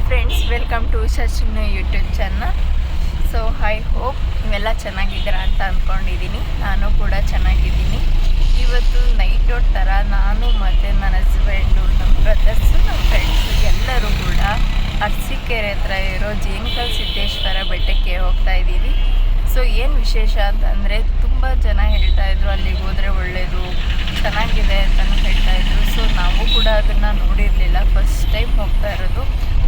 Friends, welcome to ಶಶಿನ YouTube channel. So I hope ನೀವೆಲ್ಲ ಚೆನ್ನಾಗಿದ್ದೀರಾ ಅಂತ ಅಂದ್ಕೊಂಡಿದ್ದೀನಿ. ನಾನು ಕೂಡ ಚೆನ್ನಾಗಿದ್ದೀನಿ. ಇವತ್ತು ನೈಟ್ ಔಟ್ ಥರ ನಾನು ಮತ್ತು ನನ್ನ ಹಸ್ಬೆಂಡು, ನಮ್ಮ ಬ್ರದರ್ಸು, ನಮ್ಮ ಫ್ರೆಂಡ್ಸು ಎಲ್ಲರೂ ಕೂಡ ಅರಸೀಕೆರೆ ಹತ್ರ ಇರೋ ಜೇನ್ಕಲ್ ಸಿದ್ದೇಶ್ವರ ಬೆಟ್ಟಕ್ಕೆ ಹೋಗ್ತಾ ಇದ್ದೀವಿ. ಸೊ ಏನು ವಿಶೇಷ ಅಂತಂದರೆ ತುಂಬ ಜನ ಹೇಳ್ತಾಯಿದ್ರು ಅಲ್ಲಿಗೆ ಹೋದರೆ ಒಳ್ಳೆಯದು, ಚೆನ್ನಾಗಿದೆ ಅಂತಲೂ ಹೇಳ್ತಾಯಿದ್ರು. ಸೊ ನಾವು ಕೂಡ ಅದನ್ನು ನೋಡಿರಲಿಲ್ಲ, ಫಸ್ಟ್ ಟೈಮ್ ಹೋಗ್ತಾ ಇರೋದು.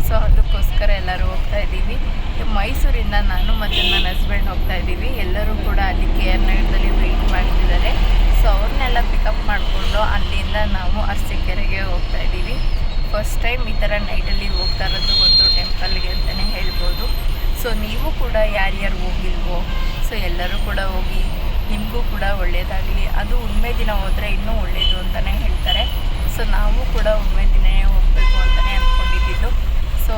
ಸೊ ಅದಕ್ಕೋಸ್ಕರ ಎಲ್ಲರೂ ಹೋಗ್ತಾ ಇದ್ದೀವಿ. ಮೈಸೂರಿಂದ ನಾನು ಮತ್ತು ನನ್ನ ಹಸ್ಬೆಂಡ್ ಹೋಗ್ತಾ ಇದ್ದೀವಿ. ಎಲ್ಲರೂ ಕೂಡ ಅಲ್ಲಿ KR ನಗರದಲ್ಲಿ ವೆಯ್ಟ್ ಮಾಡ್ತಿದ್ದಾರೆ. ಸೊ ಅವ್ರನ್ನೆಲ್ಲ ಪಿಕಪ್ ಮಾಡಿಕೊಂಡು ಅಲ್ಲಿಂದ ನಾವು ಅರಸೀಕೆರೆಗೆ ಹೋಗ್ತಾ ಇದ್ದೀವಿ. ಫಸ್ಟ್ ಟೈಮ್ ಈ ಥರ ನೈಟಲ್ಲಿ ಹೋಗ್ತಾ ಇರೋದು ಒಂದು ಟೆಂಪಲ್ಗೆ ಅಂತಲೇ ಹೇಳ್ಬೋದು. ಸೊ ನೀವು ಕೂಡ ಯಾರ್ಯಾರು ಹೋಗಿಲ್ವೋ, ಸೊ ಎಲ್ಲರೂ ಕೂಡ ಹೋಗಿ, ನಿಮಗೂ ಕೂಡ ಒಳ್ಳೆಯದಾಗಲಿ. ಅದು ಹುಣ್ಮೆ ದಿನ ಹೋದರೆ ಇನ್ನೂ ಒಳ್ಳೆಯದು ಅಂತಲೇ ಹೇಳ್ತಾರೆ. ಸೊ ನಾವು ಕೂಡ ಹುಣ್ಮೆ ದಿನವೇ ಹೋಗಬೇಕು ಅಂತಲೇ ಅಂದ್ಕೊಂಡಿದ್ದು. ಸೊ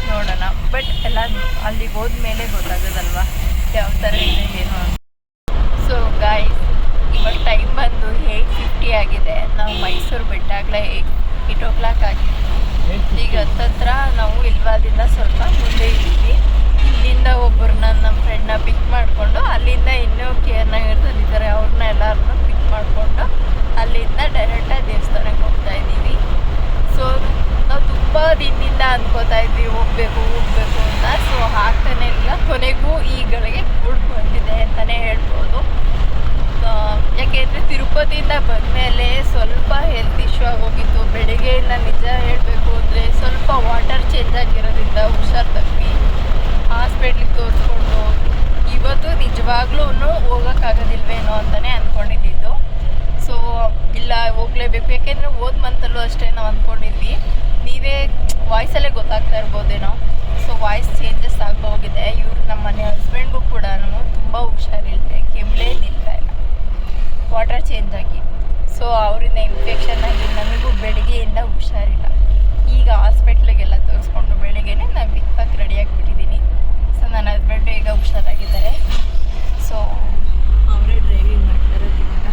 ನೋಡೋಣ, ಬಟ್ ಎಲ್ಲ ಅಲ್ಲಿಗೆ ಹೋದ್ಮೇಲೆ ಗೊತ್ತಾಗೋದಲ್ವ ಯಾವ ಥರ ಇದೆ ಏನು ಅಂತ. ಸೊ ಗಾಯ್ಸ್, ಇವಾಗ ಟೈಮ್ ಬಂದು 8:50 ಆಗಿದೆ. ನಾವು ಮೈಸೂರು ಬಿಟ್ಟಾಗಲೇ 8 o'clock ಆಗಿತ್ತು. ಈಗ ಹತ್ತತ್ರ ನಾವು ಇಲ್ವಾದಿಂದ ಸ್ವಲ್ಪ ಮುಂದೆ ಇದ್ದೀವಿ. ಇಲ್ಲಿಂದ ಒಬ್ಬರನ್ನ ನಮ್ಮ ಫ್ರೆಂಡ್ನ ಪಿಕ್ ಮಾಡಿಕೊಂಡು ಅಲ್ಲಿಂದ ಇನ್ನೂ KR ನಗರದಲ್ಲಿದ್ದಾರೆ, ಅವ್ರನ್ನ ಎಲ್ಲರನ್ನೂ ಪಿಕ್ ಮಾಡಿಕೊಂಡು ಅಲ್ಲಿಂದ ಡೈರೆಕ್ಟಾಗಿ ದೇವಸ್ಥಾನಕ್ಕೆ ಹೋಗ್ತಾ ಇದ್ದೀವಿ. ಸೊ ನಾವು ತುಂಬ ದಿನದಿಂದ ಅಂದ್ಕೋತಾ ಇದ್ವಿ ಹೋಗಬೇಕು ಅಂತ. ಸೊ ಆಗ್ತಾನೆ ಇಲ್ಲ, ಕೊನೆಗೂ ಈ ಗಳಿಗೆ ಕೂಡ್ ಬಂದಿದೆ ಅಂತಲೇ ಹೇಳ್ಬೋದು. ಯಾಕೆಂದರೆ ತಿರುಪತಿಯಿಂದ ಬಂದಮೇಲೆ ಸ್ವಲ್ಪ ಹೆಲ್ತ್ ಇಶ್ಯೂ ಆಗೋಗಿತ್ತು. ಬೆಳಿಗ್ಗೆಯಿಂದ ನಿಜ ಹೇಳಬೇಕು ಅಂದರೆ ಸ್ವಲ್ಪ ವಾಟರ್ ಚೇಂಜ್ ಆಗಿರೋದ್ರಿಂದ ಹುಷಾರು ತಪ್ಪಿ ಹಾಸ್ಪಿಟ್ಲಿಗೆ ತೋರಿಸ್ಕೊಂಡು ಇವತ್ತು ನಿಜವಾಗ್ಲೂ ಹೋಗೋಕ್ಕಾಗೋದಿಲ್ವೇನೋ ಅಂತಲೇ ಅಂದ್ಕೊಂಡಿದ್ದು. ಸೊ ಇಲ್ಲ, ಹೋಗಲೇಬೇಕು. ಯಾಕೆಂದರೆ ಹೋದ ಮಂತಲ್ಲೂ ಅಷ್ಟೇ ನಾವು ಅಂದ್ಕೊಂಡಿದ್ವಿ. ನೀವೇ ವಾಯ್ಸಲ್ಲೇ ಗೊತ್ತಾಗ್ತಾ ಇರ್ಬೋದೇನೋ. ಸೊ ವಾಯ್ಸ್ ಚೇಂಜಸ್ ಆಗೋಗಿದೆ. ಇವ್ರು ನಮ್ಮ ಮನೆ ಹಸ್ಬೆಂಡ್ಗೂ ಕೂಡ ತುಂಬ ಹುಷಾರಿಲ್ಲದೆ, ಕೆಮ್ಮಲೇ ನಿಲ್ತಾ ಇಲ್ಲ, ವಾಟರ್ ಚೇಂಜ್ ಆಗಿ. ಸೊ ಅವರಿಂದ ಇನ್ಫೆಕ್ಷನ್ ಆಗಿ ನನಗೂ ಬೆಳಿಗ್ಗೆಯಿಂದ ಹುಷಾರಿಲ್ಲ. ಈಗ ಹಾಸ್ಪಿಟ್ಲಿಗೆಲ್ಲ ತೋರಿಸ್ಕೊಂಡು ಬೆಳಿಗ್ಗೆನೇ ನಾನು ಬಿಕ್ಕಾಗಿ ರೆಡಿಯಾಗಿಬಿಟ್ಟಿದ್ದೀನಿ. ಸೊ ನನ್ನ ಹಸ್ಬೆಂಡು ಈಗ ಹುಷಾರಾಗಿದ್ದಾರೆ. ಸೊ ಅವರೇ ಡ್ರೈವಿಂಗ್ ಮಾಡ್ತಾರೆ ಇವಾಗ.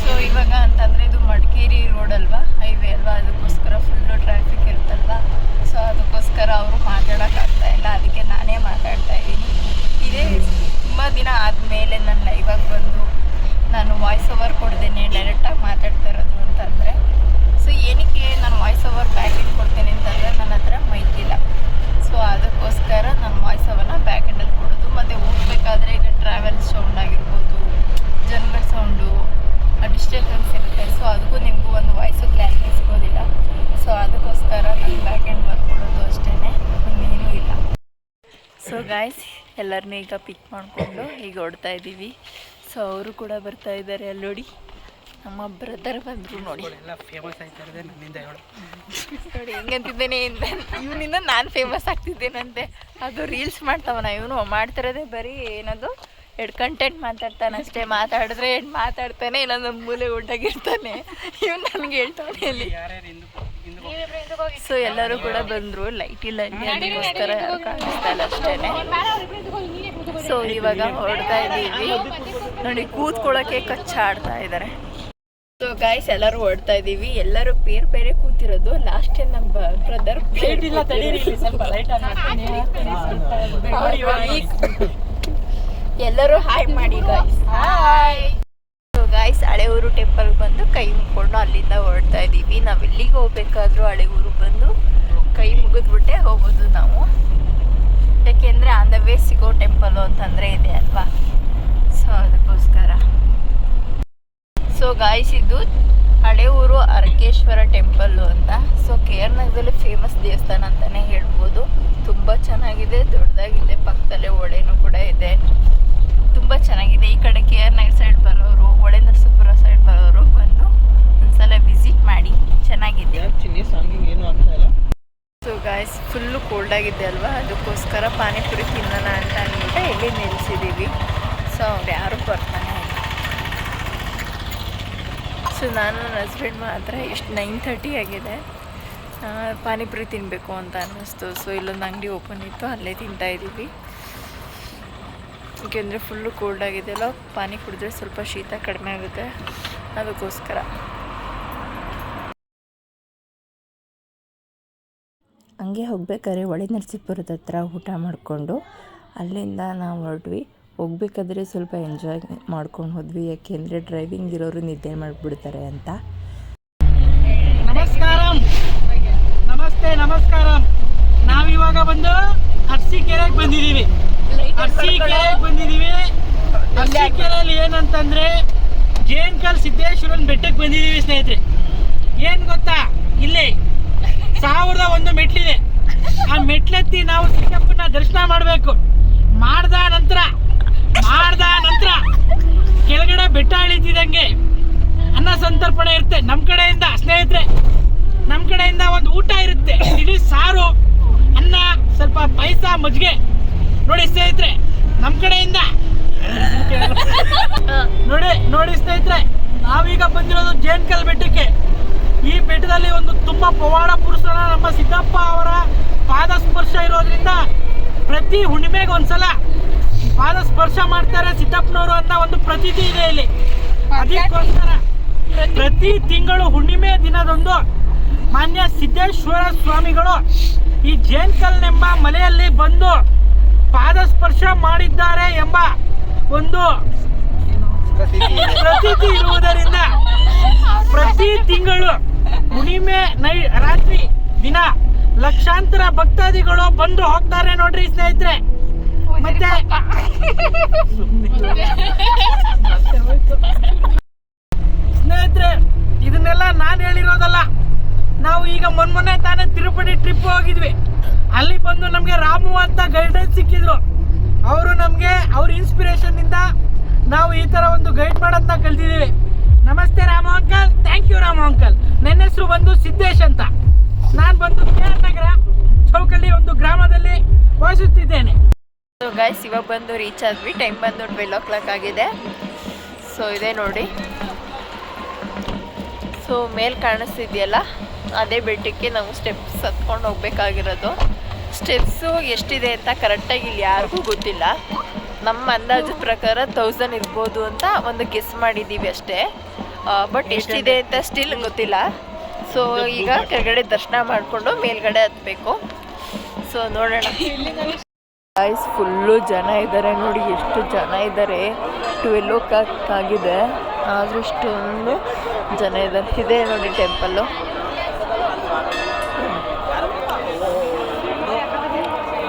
ಸೊ ಇವಾಗ ಅಂತಂದರೆ ಇದು ಮಡಿಕೇರಿ ರೋಡ್ ಅಲ್ವಾ, ಹೈವೇ ಅಲ್ವಾ, ಅದಕ್ಕೋಸ್ಕರ ಫುಲ್ಲು ಟ್ರಾಫಿಕ್ ಇರುತ್ತಲ್ವ. ಸೊ ಅದಕ್ಕೋಸ್ಕರ ಅವರು ಮಾತಾಡೋಕ್ಕಾಗ್ತಾ ಇಲ್ಲ, ಅದಕ್ಕೆ ನಾನೇ ಮಾತಾಡ್ತಾ ಇದ್ದೀನಿ. ಇದೇ ತುಂಬ ದಿನ ಆದಮೇಲೆ ನನ್ನ ಲೈವಾಗಿ ಬಂದು ನಾನು ವಾಯ್ಸ್ ಓವರ್ ಕೊಡ್ದೇನೆ ಡೈರೆಕ್ಟಾಗಿ ಮಾತಾಡ್ತಾ ಇರೋದು ಅಂತಂದರೆ. ಸೊ ಏನಕ್ಕೆ ನಾನು ವಾಯ್ಸ್ ಓವರ್ ಬ್ಯಾಕೆಂಡ್ ಕೊಡ್ತೇನೆ ಅಂತಂದರೆ ನನ್ನ ಹತ್ರ ಮೈಕ್ ಇಲ್ಲ. ಸೊ ಅದಕ್ಕೋಸ್ಕರ ನಾನು ವಾಯ್ಸ್ ಓವರ್ನ ಬ್ಯಾಕೆಂಡಲ್ಲಿ ಕೊಡೋದು. ಮತ್ತು ಹೋಗ್ಬೇಕಾದ್ರೆ ಈಗ ಟ್ರಾವೆಲ್ ಸೌಂಡ್ ಆಗಿರ್ಬೋದು, ಜನಗಳ ಸೌಂಡು, ಡಿಸ್ಟರ್ಬೆನ್ಸ್ ಇರುತ್ತೆ. ಸೊ ಅದಕ್ಕೂ ನಿಮಗೂ ಒಂದು ವಾಯ್ಸು ಕ್ಲಾರಿಟಿ ಸಿಗೋದಿಲ್ಲ. ಸೊ ಅದಕ್ಕೋಸ್ಕರ ನಾನು ಬ್ಯಾಕೆಂಡ್ ಬರ್ಕೊಡೋದು ಅಷ್ಟೇ, ಇನ್ನೇನೂ ಇಲ್ಲ. ಸೊ ಗಾಯ್ಸ್, ಎಲ್ಲರನ್ನೂ ಈಗ ಪಿಕ್ ಮಾಡಿಕೊಂಡು ಈಗ ಹೊಡ್ತಾ ಇದ್ದೀವಿ. ಸೊ ಅವರು ಕೂಡ ಬರ್ತಾ ಇದ್ದಾರೆ. ಅಲ್ಲಿ ನೋಡಿ, ನಮ್ಮ ಬ್ರದರ್ ಬಂದರು ನೋಡಿ. ನೋಡಿ ಹೆಂಗಂತಿದ್ದೇನೆ, ಇವನಿಂದ ನಾನು ಫೇಮಸ್ ಆಗ್ತಿದ್ದೇನಂತೆ. ಅದು ರೀಲ್ಸ್ ಮಾಡ್ತಾವನ ಇವನು, ಮಾಡ್ತಿರೋದೇ ಬರೀ ಏನದು ಕಂಟೆಂಟ್ ಮಾತಾಡ್ತಾನೆ ಅಷ್ಟೇ. ಮಾತಾಡಿದ್ರೆ ಮಾತಾಡ್ತಾನೆ, ಇಲ್ಲೊಂದು ಮೂಲೆ ಒಟ್ಟಾಗಿರ್ತಾನೆ. ಇವನು ನನಗೆ ಹೇಳ್ತಾನೆ ಅಲ್ಲಿ. ಸೊ ಎಲ್ಲರೂ ಕೂಡ ಬಂದರು. ಲೈಟ್ ಇಲ್ಲ ಇಲ್ಲಿ, ಅದಕ್ಕೋಸ್ಕರ ಯಾರು ಕಾಣಿಸ್ತಾ ಇಲ್ಲ ಅಷ್ಟೇ. ಸೊ ಇವಾಗ ಹೊರಡ್ತಾ ಇದ್ದೀವಿ. ನೋಡಿ, ಕೂತ್ಕೊಳ್ಳೋಕ್ಕೆ ಕಚ್ಚಾಡ್ತಾ ಇದ್ದಾರೆ. ಸೊ ಗಾಯ್ಸ್, ಎಲ್ಲರೂ ಹೊರಡ್ತಾ ಇದ್ದೀವಿ. ಎಲ್ಲರೂ ಬೇರೆ ಬೇರೆ ಕೂತಿರೋದು. ಲಾಸ್ಟ್ ಟೈಮ್ ನಮ್ಮ ಬ್ರದರ್ ಎಲ್ಲರೂ ಹಾಯ್ ಮಾಡಿ guys. Hi. So guys, Haleyur ಟೆಂಪಲ್ಗೆ ಬಂದು ಕೈ ಮುಗ್ಕೊಂಡು ಅಲ್ಲಿಂದ ಹೊರಡ್ತಾ ಇದ್ದೀವಿ. ನಾವು ಎಲ್ಲಿಗೆ ಹೋಗ್ಬೇಕಾದ್ರೂ ಹಳೆಯೂರಿಗೆ ಬಂದು ಕೈ ಮುಗಿದ್ಬಿಟ್ಟೆ ಹೋಗೋದು ನಾವು. ಯಾಕೆಂದರೆ ಆನ್ ದ ವೇ ಸಿಗೋ ಟೆಂಪಲು ಅಂತಂದರೆ ಇದೆ ಅಲ್ವಾ. ಸೊ ಅದಕ್ಕೋಸ್ಕರ. ಸೊ ಗಾಯ್ಸ್, ಇದು ಹಳೆಯೂರು ಅರಕೇಶ್ವರ ಟೆಂಪಲ್ಲು ಅಂತ. ಸೊ KR ನಗರದಲ್ಲಿ ಫೇಮಸ್ ದೇವಸ್ಥಾನ ಅಂತಲೇ ಹೇಳ್ಬೋದು. ತುಂಬ ಚೆನ್ನಾಗಿದೆ, ದೊಡ್ಡದಾಗಿದೆ. ಪಕ್ಕದಲ್ಲೇ ಹೊಳೆನೂ ಕೂಡ ಇದೆ, ತುಂಬ ಚೆನ್ನಾಗಿದೆ. ಈ ಕಡೆ KR ನಗರ ಸೈಡ್ ಬರೋರು, ಹೊಳೆ ನರಸೀಪುರ ಸೈಡ್ ಬರೋರು ಬಂದು ಒಂದ್ಸಲ ವಿಸಿಟ್ ಮಾಡಿ, ಚೆನ್ನಾಗಿದೆ. ಸೊ ಗಾಯ್ಸ್, ಫುಲ್ಲು ಕೋಲ್ಡ್ ಆಗಿದೆ ಅಲ್ವಾ, ಅದಕ್ಕೋಸ್ಕರ ಪಾನಿಪುರಿ ತಿನ್ನೋಣ ಅಂತ ಅಂದ್ಬಿಟ್ಟು ಎಲ್ಲಿ ನಿಲ್ಲಿಸಿದ್ದೀವಿ. ಸೊ ಅವ್ರು ಯಾರು ಬರ್ತಾನೆ ಇಲ್ಲ. ಸೊ ನಾನು ನನ್ನ ಹಸ್ಬೆಂಡ್ ಮಾತ್ರ ಎಷ್ಟು 9:30 ಆಗಿದೆ, ಪಾನಿಪುರಿ ತಿನ್ನಬೇಕು ಅಂತ ಅನ್ನಿಸ್ತು. ಸೊ ಇಲ್ಲೊಂದು ಅಂಗಡಿ ಓಪನ್ ಇತ್ತು, ಅಲ್ಲೇ ತಿಂತಾಯಿದ್ದೀವಿ. ಏಕೆಂದರೆ ಫುಲ್ಲು ಕೋಲ್ಡ್ ಆಗಿದೆಯಲ್ಲ, ಪಾನಿ ಕುಡಿದ್ರೆ ಸ್ವಲ್ಪ ಶೀತ ಕಡಿಮೆ ಆಗುತ್ತೆ, ಅದಕ್ಕೋಸ್ಕರ. ಹಂಗೆ ಹೋಗ್ಬೇಕಾದ್ರೆ ಹೊಳೆ ನರಸೀಪುರದ ಹತ್ರ ಊಟ ಮಾಡಿಕೊಂಡು ಅಲ್ಲಿಂದ ನಾವು ಹೊರಟ್ವಿ. ಹೋಗ್ಬೇಕಾದ್ರೆ ಸ್ವಲ್ಪ ಎಂಜಾಯ್ ಮಾಡ್ಕೊಂಡು ಹೋದ್ವಿ, ಯಾಕೆಂದರೆ ಡ್ರೈವಿಂಗ್ ಇರೋರು ನಿದ್ದೆ ಮಾಡಿಬಿಡ್ತಾರೆ ಅಂತ. ನಮಸ್ಕಾರ. ನಾವಿವಾಗ ಬಂದು ಅರಸೀಕೆರೆಗೆ ಬಂದಿದ್ದೀವಿ. ಅರಸೀಕೆರೆಯಲ್ಲಿ ಏನಂತಂದ್ರೆ ಜೇನ್ಕಲ್ ಸಿದ್ದೇಶ್ವರನ ಬೆಟ್ಟಕ್ಕೆ ಬಂದಿದ್ದೀವಿ ಸ್ನೇಹಿತರೆ. ಏನು ಗೊತ್ತಾ, ಇಲ್ಲಿ 1001 ಮೆಟ್ಲಿದೆ. ಆ ಮೆಟ್ಲೆತ್ತಿ ನಾವು ಸಿದ್ದಪ್ಪನ ದರ್ಶನ ಮಾಡಬೇಕು. ಮಾಡ್ದ ನಂತರ ಕೆಳಗಡೆ ಬೆಟ್ಟ ಇಳಿತಿದಂಗೆ ಅನ್ನ ಸಂತರ್ಪಣೆ ಇರುತ್ತೆ ನಮ್ಮ ಕಡೆಯಿಂದ ಸ್ನೇಹಿತರೆ. ನಮ್ಮ ಕಡೆಯಿಂದ ಒಂದು ಊಟ ಇರುತ್ತೆ, ಇಡೀ ಸಾರು, ಅನ್ನ, ಸ್ವಲ್ಪ ಪಾಯಸ, ಮಜ್ಜಿಗೆ. ನೋಡಿ ಸ್ನೇಹಿತರೆ, ನಮ್ಮ ಕಡೆಯಿಂದ ನೋಡಿ ಸ್ನೇಹಿತರೆ, ನಾವೀಗ ಬಂದಿರೋದು ಜೇನ್ಕಲ್ ಬೆಟ್ಟಕ್ಕೆ. ಈ ಬೆಟ್ಟದಲ್ಲಿ ಒಂದು ತುಂಬಾ ಪವಾಡ ಪುರುಷರ ನಮ್ಮ ಸಿದ್ದಪ್ಪ ಅವರ ಪಾದ ಸ್ಪರ್ಶ ಇರೋದ್ರಿಂದ ಪ್ರತಿ ಹುಣ್ಣಿಮೆಗೆ ಒಂದ್ಸಲ ಪಾದ ಸ್ಪರ್ಶ ಮಾಡ್ತಾರೆ ಸಿದ್ದಪ್ಪನವರು ಅಂತ ಒಂದು ಪ್ರತೀತಿ ಇದೆ ಇಲ್ಲಿ. ಅದಕ್ಕೋಸ್ಕರ ಪ್ರತಿ ತಿಂಗಳು ಹುಣ್ಣಿಮೆ ದಿನದಂದು ಮಾನ್ಯ ಸಿದ್ದೇಶ್ವರ ಸ್ವಾಮಿಗಳು ಈ ಜೇನ್ಕಲ್ನೆಂಬ ಮಲೆಯಲ್ಲಿ ಬಂದು ಪಾದ ಸ್ಪರ್ಶ ಮಾಡಿದ್ದಾರೆ ಎಂಬ ಒಂದು ಪ್ರತೀತಿ ಇರುವುದರಿಂದ ಪ್ರತಿ ತಿಂಗಳು ಹುಣ್ಣಿಮೆ ರಾತ್ರಿ ದಿನ ಲಕ್ಷಾಂತರ ಭಕ್ತಾದಿಗಳು ಬಂದು ಹೋಗ್ತಾರೆ ನೋಡ್ರಿ ಸ್ನೇಹಿತರೆ. ಮತ್ತೆ ಸ್ನೇಹಿತರೆ, ಇದನ್ನೆಲ್ಲ ನಾನು ಹೇಳಿರೋದಲ್ಲ. ನಾವು ಈಗ ಮೊನ್ನೆ ತಾನೇ ತಿರುಪತಿ ಟ್ರಿಪ್ ಹೋಗಿದ್ವಿ. ಅಲ್ಲಿ ಬಂದು ನಮಗೆ ರಾಮು ಅಂತ ಗೈಡೆನ್ಸ್ ಸಿಕ್ಕಿದ್ರು. ಅವರು ನಮಗೆ ಅವ್ರ ಇನ್ಸ್ಪಿರೇಷನ್ ಇಂದ ನಾವು ಈ ತರ ಒಂದು ಗೈಡ್ ಮಾಡೋದನ್ನ ಕಲ್ತಿದ್ದೀವಿ. ನಮಸ್ತೆ Ramu uncle. Thank you Ramu uncle. ನನ್ನ ಹೆಸರು ಬಂದು ಸಿದ್ದೇಶ್ ಅಂತ. ನಾನು ಬಂದು KR ನಗರ ಚೌಕಳ್ಳಿ ಒಂದು ಗ್ರಾಮದಲ್ಲಿ ವಾಸಿಸುತ್ತಿದ್ದೇನೆ. ಸೊ ಗೈಸ್, ಇವಾಗ ಬಂದು ರೀಚ್ ಆದ್ವಿ. ಟೈಮ್ ಬಂದು 12 o'clock ಆಗಿದೆ. ಸೊ ಇದೆ ನೋಡಿ. ಸೊ ಮೇಲೆ ಕಾಣಿಸ್ತಿದೆಯಲ್ಲ, ಅದೇ ಬೆಟ್ಟಕ್ಕೆ ನಾವು ಸ್ಟೆಪ್ಸ್ ಹತ್ಕೊಂಡು ಹೋಗ್ಬೇಕಾಗಿರೋದು. ಸ್ಟೆಪ್ಸು ಎಷ್ಟಿದೆ ಅಂತ ಕರೆಕ್ಟಾಗಿ ಇಲ್ಲಿ ಯಾರಿಗೂ ಗೊತ್ತಿಲ್ಲ. ನಮ್ಮ ಅಂದಾಜು ಪ್ರಕಾರ 1000 ಇರ್ಬೋದು ಅಂತ ಒಂದು ಗೆಸ್ ಮಾಡಿದ್ದೀವಿ ಅಷ್ಟೇ. ಬಟ್ ಎಷ್ಟಿದೆ ಅಂತ ಸ್ಟಿಲ್ ಗೊತ್ತಿಲ್ಲ. ಸೊ ಈಗ ಕೆಳಗಡೆ ದರ್ಶನ ಮಾಡಿಕೊಂಡು ಮೇಲ್ಗಡೆ ಹತ್ಬೇಕು. ಸೊ ನೋಡೋಣ. ಗೈಸ್, ಫುಲ್ಲು ಜನ ಇದ್ದಾರೆ ನೋಡಿ, ಎಷ್ಟು ಜನ ಇದ್ದಾರೆ. 12 o'clock ಆಗಿದೆ, ಆದರೂ ಇಷ್ಟೊಂದು ಜನ ಇದ್ದಾರೆ. ಇದೆ ನೋಡಿ ಟೆಂಪಲ್ಲು.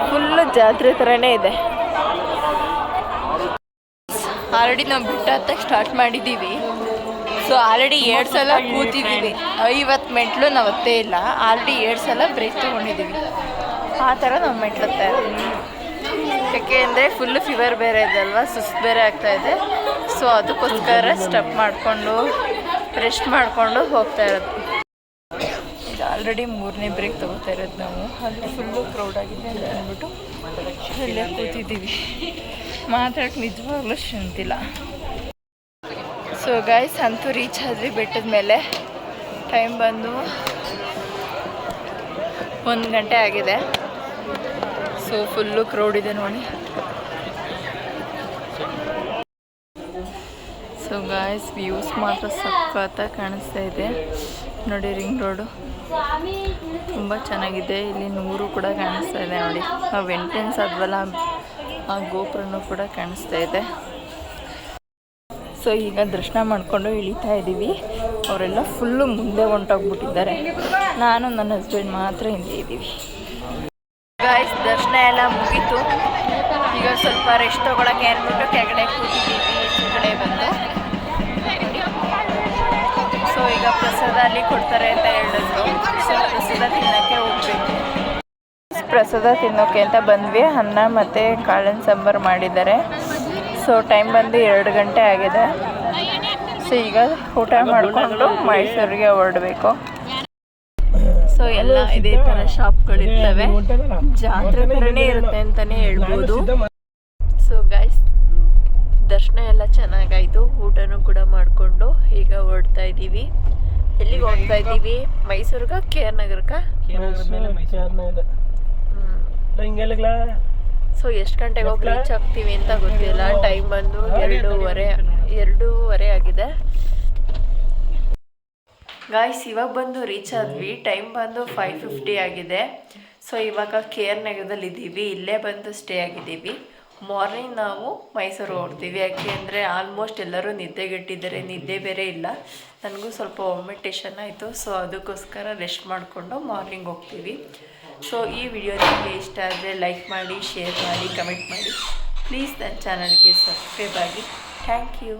ಫುಲ್ಲು ಜಾತ್ರೆ ಥರನೇ ಇದೆ. ಆಲ್ರೆಡಿ ನಾವು ಬೆಟ್ಟ ಹತ್ತಕ್ಕೆ ಸ್ಟಾರ್ಟ್ ಮಾಡಿದ್ದೀವಿ. ಸೊ ಆಲ್ರೆಡಿ 2 ಸಲ ಕೂತಿದ್ದೀವಿ. 50 ಮೆಟ್ಲು ನಾವು ಹತ್ತೇ ಇಲ್ಲ. ಆಲ್ರೆಡಿ 2 ಸಲ ಬ್ರೇಕ್ ತೊಗೊಂಡಿದ್ದೀವಿ. ಆ ಥರ ನಾವು ಮೆಟ್ಲು ಹತ್ತಾ ಇದ್ದೀವಿ. ಯಾಕೆ ಅಂದರೆ ಫುಲ್ಲು ಫೀವರ್ ಬೇರೆ ಇದೆ ಅಲ್ವಾ, ಸುಸ್ತು ಬೇರೆ ಆಗ್ತಾಯಿದೆ. ಸೊ ಅದಕ್ಕೋಸ್ಕರ ಸ್ಟಪ್ ಮಾಡಿಕೊಂಡು ರೆಸ್ಟ್ ಮಾಡಿಕೊಂಡು ಹೋಗ್ತಾ ಇರೋದು. ಇದು ಆಲ್ರೆಡಿ 3ನೇ ಬ್ರೇಕ್ ತೊಗೋತಾ ಇರೋದು ನಾವು. ಅಲ್ಲಿ ಫುಲ್ಲು ಕ್ರೌಡ್ ಆಗಿದೆ ಅಂತ ಅಂದ್ಬಿಟ್ಟು ಅಲ್ಲೇ ಕೂತಿದ್ದೀವಿ. ಮಾತಾಡೋಕ್ಕೆ ನಿಜವಾಗ್ಲೂ ಶಾಂತಿಲ್ಲ. ಸೊ ಗೈಸ್, ಅಂತೂ ರೀಚ್ ಆದ್ವಿ ಬೆಟ್ಟದ ಮೇಲೆ. ಟೈಮ್ ಬಂದು 1 ಗಂಟೆ ಆಗಿದೆ. ಸೊ ಫುಲ್ಲು ಕ್ರೌಡ್ ಇದೆ ನೋಡಿ. ಸೊ ಗಾಯ್ಸ್, ವ್ಯೂಸ್ ಮಾತ್ರ ಸಖತ್ತಾಗಿ ಕಾಣಿಸ್ತಾ ಇದೆ ನೋಡಿ. ರಿಂಗ್ ರೋಡು ತುಂಬ ಚೆನ್ನಾಗಿದೆ. ಇಲ್ಲಿ 100 ಕೂಡ ಕಾಣಿಸ್ತಾ ಇದೆ ನೋಡಿ. ನಾವು ಎಂಟ್ರೆನ್ಸ್ ಆದ್ವಲ್ಲ, ಆ ಗೋಪುರನೂ ಕೂಡ ಕಾಣಿಸ್ತಾ ಇದೆ. ಸೊ ಈಗ ದರ್ಶನ ಮಾಡಿಕೊಂಡು ಇಳಿತಾ ಇದ್ದೀವಿ. ಅವರೆಲ್ಲ ಫುಲ್ಲು ಮುಂದೆ ಹೊಂಟೋಗ್ಬಿಟ್ಟಿದ್ದಾರೆ. ನಾನು ನನ್ನ ಹಸ್ಬೆಂಡ್ ಮಾತ್ರ ಹಿಂದೆ ಇದ್ದೀವಿ. ಗಾಯ್ಸ್, ದರ್ಶನ ಎಲ್ಲ ಮುಗೀತು. ಈಗ ಸ್ವಲ್ಪ ರೆಸ್ಟ್ ತೊಗೊಳಕ್ಕೆ ಅಂದ್ಬಿಟ್ಟು ಕೆಳಗಡೆ ಕೂತಿದ್ದೀವಿ. ಕಡೆ ಬಂದು ಸೊ ಈಗ ಪ್ರಸಾದ ಅಲ್ಲಿ ಕೊಡ್ತಾರೆ ಅಂತ ಹೇಳಿದ್ರು. ಸೊ ಪ್ರಸಾದ ತಿನ್ನೋಕ್ಕೆ ಹೋಗ್ಬೇಕು. ಪ್ರಸಾದ ತಿನ್ನೋಕ್ಕೆ ಅಂತ ಬಂದ್ವಿ. ಅನ್ನ ಮತ್ತು ಕಾಳಿನ ಸಾಂಬಾರು ಮಾಡಿದ್ದಾರೆ. ಸೊ ಟೈಮ್ ಬಂದು 2 ಗಂಟೆ ಆಗಿದೆ. ಸೊ ಈಗ ಊಟ ಮಾಡಿಕೊಂಡು ಮೈಸೂರಿಗೆ ಹೊರಡಬೇಕು. ಸೊ ಎಲ್ಲ ಇದೇ ಥರ ಶಾಪ್ಗಳಿರ್ತವೆ. ಜಾತ್ರೆ ಥರನೇ ಇರುತ್ತೆ ಅಂತಲೇ ಹೇಳ್ಬೋದು. ಸೊ ಗೈಸ್, ದರ್ಶನ ಎಲ್ಲ ಚೆನ್ನಾಗಾಯಿತು. ಊಟನೂ ಕೂಡ ಮಾಡಿಕೊಂಡು ಈಗ ಹೊರಡ್ತಾ ಇದ್ದೀವಿ. ಎಲ್ಲಿಗೆ ಹೋಗ್ತಾ ಇದ್ದೀವಿ? ಮೈಸೂರಿಗೆ, KR ನಗರಕ್ಕೆ. ಸೊ ಎಷ್ಟು ಗಂಟೆಗೆ ಹೋಗಿ ರೀಚ್ ಆಗ್ತೀವಿ ಅಂತ ಗೊತ್ತಿಲ್ಲ. ಟೈಮ್ ಬಂದು 2:30 ಆಗಿದೆ. ಗಾಯ್ಸ್, ಇವಾಗ ಬಂದು ರೀಚ್ ಆದ್ವಿ. ಟೈಮ್ ಬಂದು 5:50 ಆಗಿದೆ. ಸೊ ಇವಾಗ ಕೆ ಆರ್ ನಗರದಲ್ಲಿ ಇದ್ದೀವಿ, ಇಲ್ಲೇ ಬಂದು ಸ್ಟೇ ಆಗಿದ್ದೀವಿ. ಮಾರ್ನಿಂಗ್ ನಾವು ಮೈಸೂರು ಹೊರಡ್ತೀವಿ. ಯಾಕೆ ಅಂದರೆ ಆಲ್ಮೋಸ್ಟ್ ಎಲ್ಲರೂ ನಿದ್ದೆಗೆಟ್ಟಿದ್ದಾರೆ, ನಿದ್ದೆ ಬೇರೆ ಇಲ್ಲ. ನನಗೂ ಸ್ವಲ್ಪ ವಾಮಿಟೇಷನ್ ಆಯಿತು, ಸೊ ಅದಕ್ಕೋಸ್ಕರ ರೆಸ್ಟ್ ಮಾಡಿಕೊಂಡು ಮಾರ್ನಿಂಗ್ ಹೋಗ್ತೀವಿ. ಸೊ ಈ ವಿಡಿಯೋ ನಿಮಗೆ ಇಷ್ಟ ಆದರೆ ಲೈಕ್ ಮಾಡಿ, ಶೇರ್ ಮಾಡಿ, ಕಮೆಂಟ್ ಮಾಡಿ. ಪ್ಲೀಸ್ ನನ್ನ ಚಾನಲ್ಗೆ ಸಬ್ಸ್ಕ್ರೈಬ್ ಆಗಿ. Thank you.